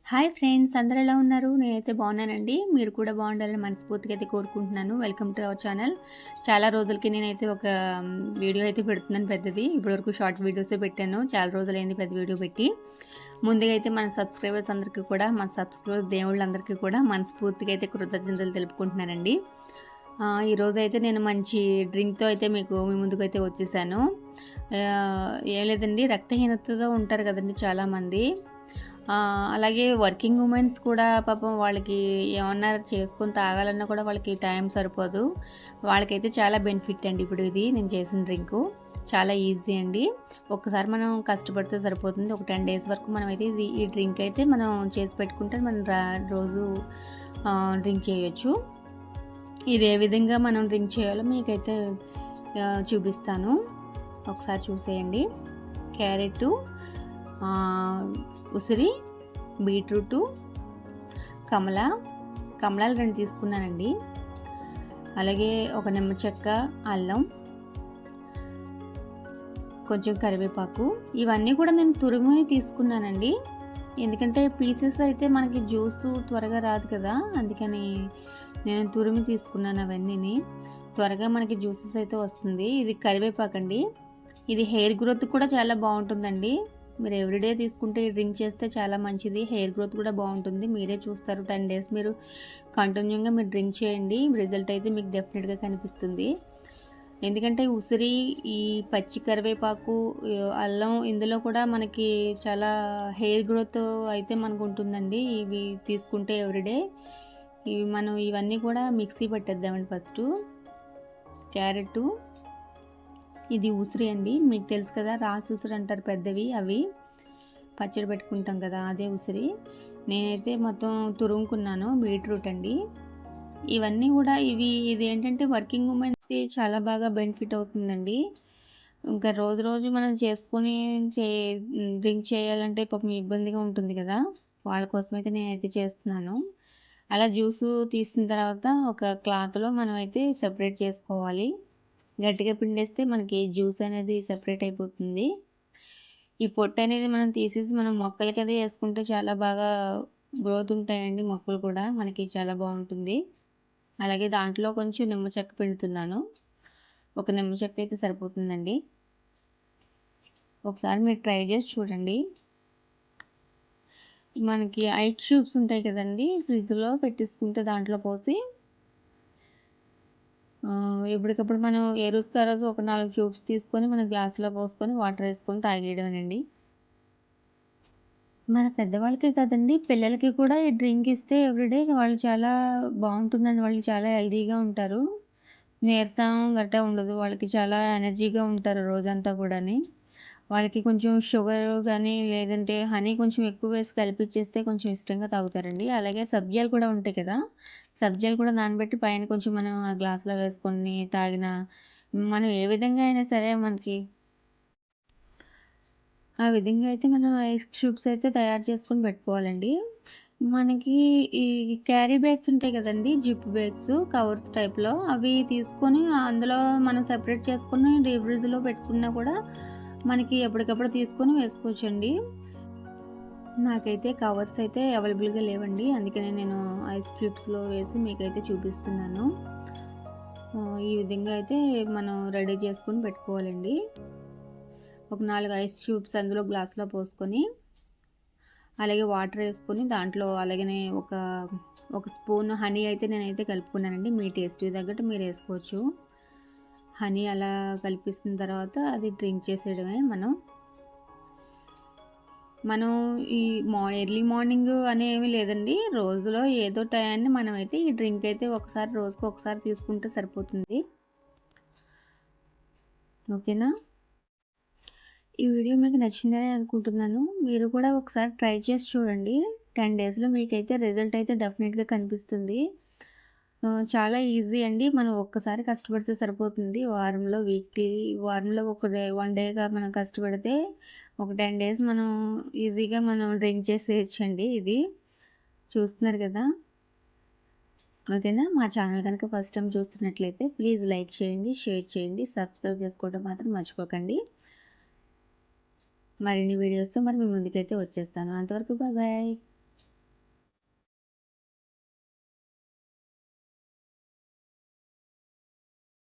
Hi friends, అందరూ ఎలా ఉన్నారు? నేనైతే బాగున్నానండి. మీరు కూడా బాగుండాలని మనస్ఫూర్తిగా అయితే కోరుకుంటున్నాను. Welcome to our channel. చాలా రోజులకి నేనైతే ఒక వీడియో అయితే పెడుతున్నాను పెద్దది. ఇప్పటివరకు షార్ట్ వీడియోసే పెట్టాను. చాలా రోజులైంది పెద్ద వీడియో పెట్టి. ముందుగా అయితే మన సబ్స్క్రైబర్స్ అందరికీ కూడా, మన సబ్స్క్రైబర్ దేవుళ్ళందరికీ కూడా మనస్ఫూర్తిగా అయితే కృతజ్ఞతలు తెలుపుకుంటున్నానండి. ఈరోజు అయితే నేను మంచి డ్రింక్తో అయితే మీ ముందుకైతే వచ్చేసాను. ఏం లేదండి, రక్తహీనతతో ఉంటారు కదండి చాలామంది. అలాగే వర్కింగ్ ఉమెన్స్ కూడా పాపం వాళ్ళకి ఏమన్నా చేసుకొని తాగాలన్నా కూడా వాళ్ళకి టైం సరిపోదు. వాళ్ళకైతే చాలా బెనిఫిట్ అండి ఇప్పుడు ఇది నేను చేసిన డ్రింకు. చాలా ఈజీ అండి. ఒక్కసారి మనం కష్టపడితే సరిపోతుంది. ఒక 10 డేస్ వరకు మనం అయితే ఈ డ్రింక్ అయితే మనం చేసి పెట్టుకుంటే మనం రోజు డ్రింక్ చేయొచ్చు. ఇది ఏ విధంగా మనం డ్రింక్ చేయాలో మీకైతే చూపిస్తాను. ఒకసారి చూసేయండి. క్యారెట్, ఉసిరి, బీట్రూటు, కమలాలు 2 తీసుకున్నానండి. అలాగే ఒక నిమ్మ చెక్క, అల్లం, కొంచెం కరివేపాకు, ఇవన్నీ కూడా నేను తురిమి తీసుకున్నానండి. ఎందుకంటే పీసెస్ అయితే మనకి జ్యూసు త్వరగా రాదు కదా, అందుకని నేను తురిమి తీసుకున్నాను అవన్నీని. త్వరగా మనకి జ్యూసెస్ అయితే వస్తుంది. ఇది కరివేపాకు అండి. ఇది హెయిర్ గ్రోత్ కూడా చాలా బాగుంటుందండి. మీరు ఎవ్రీడే తీసుకుంటే డ్రింక్ చేస్తే చాలా మంచిది. హెయిర్ గ్రోత్ కూడా బాగుంటుంది. మీరే చూస్తారు. 10 డేస్ మీరు కంటిన్యూగా మీరు డ్రింక్ చేయండి. రిజల్ట్ అయితే మీకు డెఫినెట్గా కనిపిస్తుంది. ఎందుకంటే ఉసిరి, ఈ పచ్చి కరివేపాకు, అల్లం, ఇందులో కూడా మనకి చాలా హెయిర్ గ్రోత్ అయితే మనకు ఉంటుందండి. ఇవి తీసుకుంటే ఎవ్రీడే మనం ఇవన్నీ కూడా మిక్సీ పట్టేద్దామండి. ఫస్ట్ క్యారెట్, ఇది ఉసిరి అండి. మీకు తెలుసు కదా, రాసి ఉసిరి అంటారు పెద్దవి, అవి పచ్చడి పెట్టుకుంటాం కదా, అదే ఉసిరి. నేనైతే మొత్తం తురుముకున్నాను. బీట్రూట్ అండి. ఇవన్నీ కూడా ఇది ఏంటంటే వర్కింగ్ ఉమెన్స్కి చాలా బాగా బెనిఫిట్ అవుతుందండి. ఇంకా రోజు మనం చేసుకొని డ్రింక్ చేయాలంటే పాపం ఇబ్బందిగా ఉంటుంది కదా, వాళ్ళ కోసం అయితే నేనైతే చేస్తున్నాను. అలా జ్యూసు తీసిన తర్వాత ఒక క్లాత్లో మనం అయితే సెపరేట్ చేసుకోవాలి. గట్టిగా పిండేస్తే మనకి జ్యూస్ అనేది సెపరేట్ అయిపోతుంది. ఈ పొట్టు అనేది మనం తీసేసి మనం మొక్కలకి అదే వేసుకుంటే చాలా బాగా గ్రోత్ ఉంటాయండి. మొక్కలు కూడా మనకి చాలా బాగుంటుంది. అలాగే దాంట్లో కొంచెం నిమ్మ చెక్క పిండుతున్నాను. ఒక నిమ్మ చెక్క అయితే సరిపోతుందండి. ఒకసారి మీరు ట్రై చేసి చూడండి. మనకి ఐస్ క్యూబ్స్ ఉంటాయి కదండి, ఫ్రిడ్జ్లో పెట్టేసుకుంటే దాంట్లో పోసి ఎప్పటికప్పుడు మనం ఏ రోజుకి ఆ రోజు ఒక 4 క్యూబ్స్ తీసుకొని మన గ్లాసులో పోసుకొని వాటర్ వేసుకొని తాగేయడమేనండి. మన పెద్దవాళ్ళకే కదండి, పిల్లలకి కూడా ఈ డ్రింక్ ఇస్తే ఎవ్రీడే వాళ్ళు చాలా బాగుంటుందండి. వాళ్ళు చాలా హెల్తీగా ఉంటారు. నీరసం గట్టా ఉండదు. వాళ్ళకి చాలా ఎనర్జీగా ఉంటారు రోజంతా కూడాని. వాళ్ళకి కొంచెం షుగర్ కానీ లేదంటే హనీ కొంచెం ఎక్కువ వేసి కలిపిచ్చేస్తే కొంచెం ఇష్టంగా తాగుతారండి. అలాగే సబ్జాలు కూడా ఉంటాయి కదా, సబ్జాలు కూడా నానబెట్టి పైన కొంచెం మనం ఆ గ్లాస్‌లో వేసుకొని తాగినా, మనం ఏ విధంగా అయినా సరే మనకి ఆ విధంగా అయితే మనం ఐస్ క్యూబ్స్ అయితే తయారు చేసుకొని పెట్టుకోవాలండి. మనకి ఈ క్యారీ బ్యాగ్స్ ఉంటాయి కదండీ, జిప్ బ్యాగ్స్, కవర్స్ టైప్‌లో అవి తీసుకొని అందులో మనం సెపరేట్ చేసుకొని డీప్ ఫ్రిడ్జ్‌లో పెట్టుకున్నా కూడా మనకి ఎప్పటికప్పుడు తీసుకొని వేసుకోవచ్చండి. నాకైతే కవర్స్ అయితే అవైలబుల్‌గా లేవండి. అందుకనే నేను ఐస్ క్యూబ్స్‌లో వేసి మీకైతే చూపిస్తున్నాను. ఈ విధంగా అయితే మనం రెడీ చేసుకొని పెట్టుకోవాలండి. ఒక 4 ఐస్ క్యూబ్స్ అందులో గ్లాస్‌లో పోసుకొని, అలాగే వాటర్ వేసుకొని దాంట్లో అలాగనే ఒక స్పూన్ హనీ అయితే నేనైతే కలుపుకున్నానండి. మీ టేస్ట్‌కి తగ్గట్టు మీరు వేసుకోవచ్చు. హనీ అలా కలిపిస్తున్న తర్వాత అది డ్రింక్ చేసేయడమే మనం ఈ ఎర్లీ మార్నింగ్ అనేవి లేదండి. రోజులో ఏదో టయాన్ని మనమైతే ఈ డ్రింక్ అయితే రోజుకు ఒకసారి తీసుకుంటే సరిపోతుంది. ఓకేనా? ఈ వీడియో మీకు నచ్చిందని అనుకుంటున్నాను. మీరు కూడా ఒకసారి ట్రై చేసి చూడండి. 10 డేస్‌లో మీకైతే రిజల్ట్ అయితే డెఫినెట్‌గా కనిపిస్తుంది. చాలా ఈజీ అండి. మనం ఒక్కసారి కష్టపడితే సరిపోతుంది. వారంలో ఒక డే, 1 డేగా మనం కష్టపడితే ఒక 10 డేస్ మనం ఈజీగా మనం డ్రింక్ చేసేయొచ్చండి ఇది. చూస్తున్నారు కదా! ఓకేనా? మా ఛానల్ కనుక ఫస్ట్ టైం చూస్తున్నట్లయితే ప్లీజ్ లైక్ చేయండి, షేర్ చేయండి, సబ్స్క్రైబ్ చేసుకోవడం మాత్రం మర్చిపోకండి. మరిన్ని వీడియోస్‌తో మీ ముందుకైతే వచ్చేస్తాను. అంతవరకు బాయ్ బాయ్.